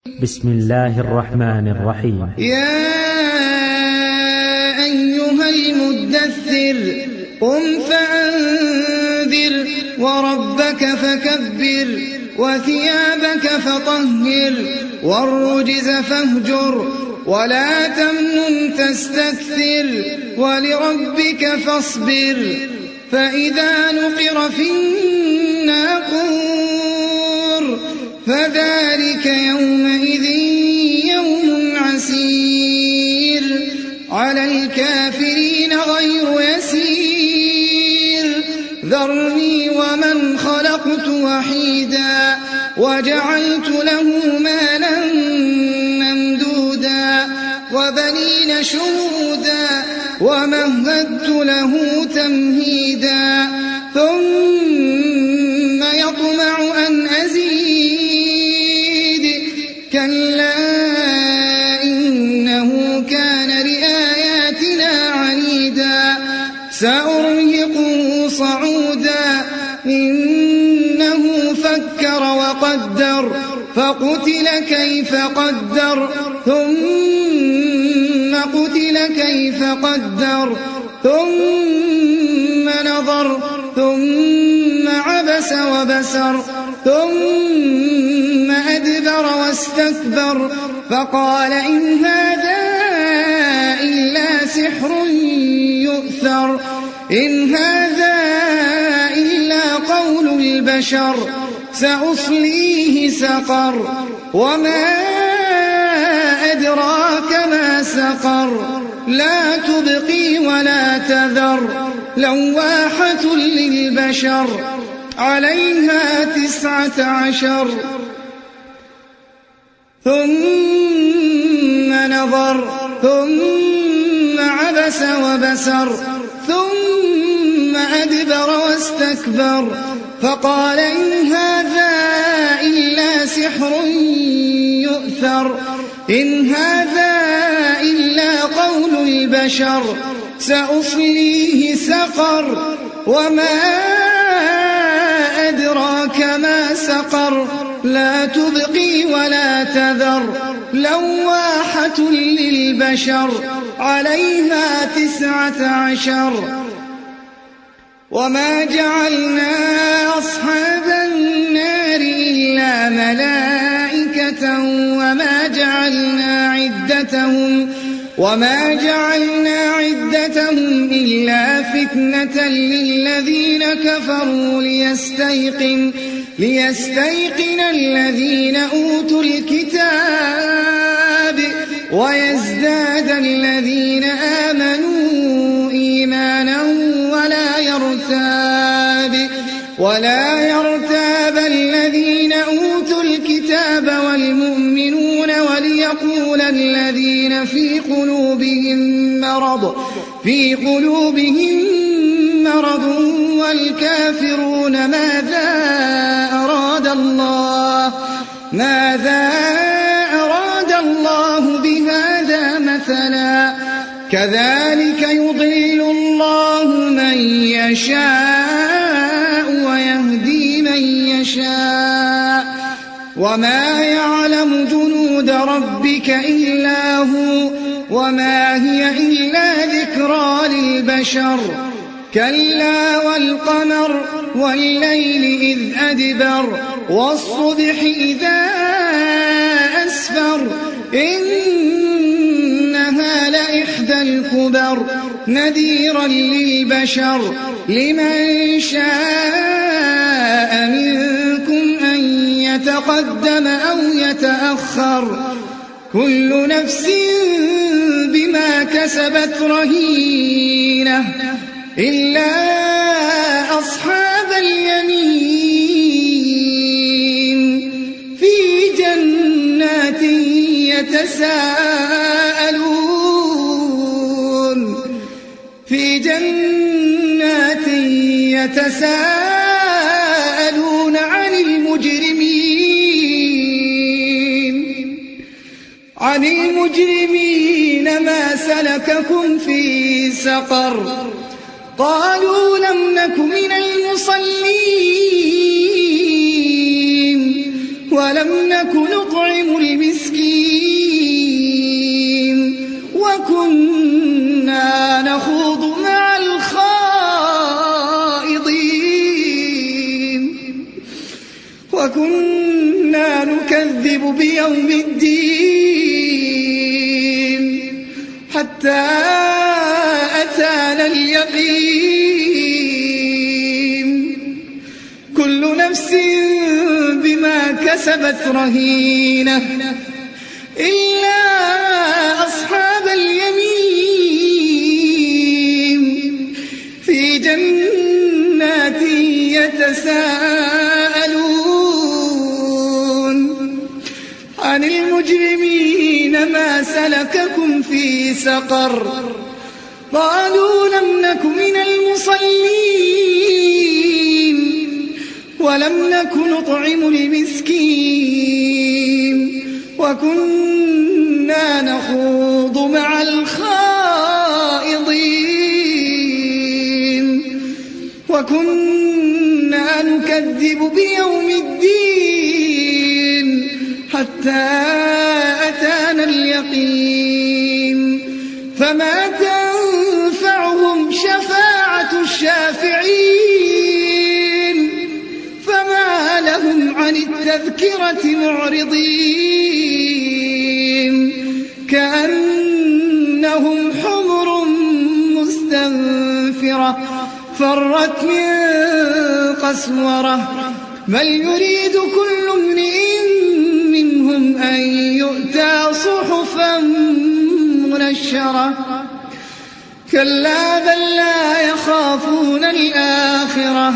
بسم الله الرحمن الرحيم. يا أيها المدثر قم فأنذر وربك فكبر وثيابك فطهر والرجز فاهجر ولا تمنن تستكثر ولربك فاصبر فإذا نقر في الناقور فذلك يومئذ يوم عسير على الكافرين غير يسير ذرني ومن خلقت وحيدا وجعلت له مالا ممدودا وبنين شهودا ومهدت له تمهيدا ثم يطمع أن أزيد كلا إنه كان لآياتنا عنيدا سأرهقه صعودا إنه فكر وقدر فقتل كيف قدر ثم قتل كيف قدر ثم نظر ثم عبس وبسر ثم أدبر واستكبر فقال إن هذا إلا سحر يؤثر إن هذا إلا قول البشر سأصليه سقر وما أدراك ما سقر لا تبقي ولا تذر لواحة للبشر عليها 19 ثم نظر ثم عبس وبسر ثم أدبر واستكبر فقال إن هذا إلا سحر يؤثر إن هذا إلا قول البشر سأصليه سقر وما أدراك ما سقر لا تبقي ولا تذر لواحة للبشر عليها 19 وما جعلنا أصحاب النار إلا ملائكة وما جعلنا عدتهم إلا فتنة للذين كفروا ليستيقن الذين أوتوا الكتاب ويزداد الذين آمنوا إيمانا ولا يرتاب الذين أوتوا الكتاب والمؤمنون وليقول الذين في قلوبهم مرض والكافرون ماذا أراد الله بهذا مثلا كذلك يضل الله من يشاء ويهدي من يشاء وما يعلم جنود ربك إلا هو وما هي إلا ذكرى للبشر كلا والقمر والليل إذ أدبر والصبح إذا أسفر إنها لإحدى الكبر نذيرا للبشر لمن شاء منكم أن يتقدم أو يتأخر كل نفس بما كسبت رهينة إلا أصحاب اليمين في جنات يتساءلون عن المجرمين ما سلككم في سقر قالوا لم نك من المصلين ولم نك نطعم المسكين نكذب بيوم الدين حتى أتانا اليقين كل نفس بما كسبت رهينة إلا أصحاب اليمين في جنات يتساءلون عن المجرمين ما سلككم في سقر قالوا لم نك من المصلين ولم نك نطعم المسكين وكنا نخوض مع الخائضين وكنا نكذب بيوم الدين حتى أتانا اليقين فما تنفعهم شفاعة الشافعين فما لهم عن التذكرة معرضين كأنهم حمر مستنفرة فرت من قسورة بل يريد كل امرئ منهم أن يؤتى صحفا منشرة كلا بل لا يخافون الآخرة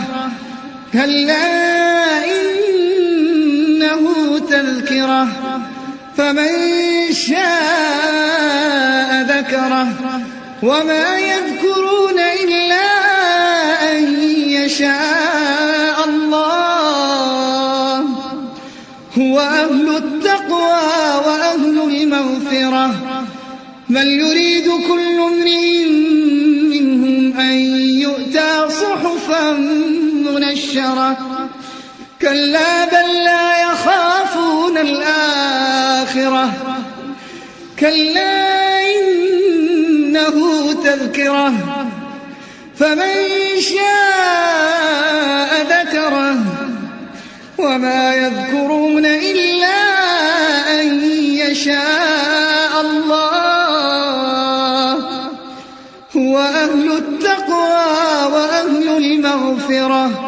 كلا إنه تذكرة فمن شاء ذكره وما يذكرون إلا أن يشاء الله هو أهل التقوى وأهل المغفرة بل يريد كل امرئ منهم أن يؤتى صحفا منشرة كلا بل لا يخافون الآخرة كلا إنه تذكرة فمن شاء ذكره وما يذكرون إلا أن يشاء الله هو أهل التقوى وأهل المغفرة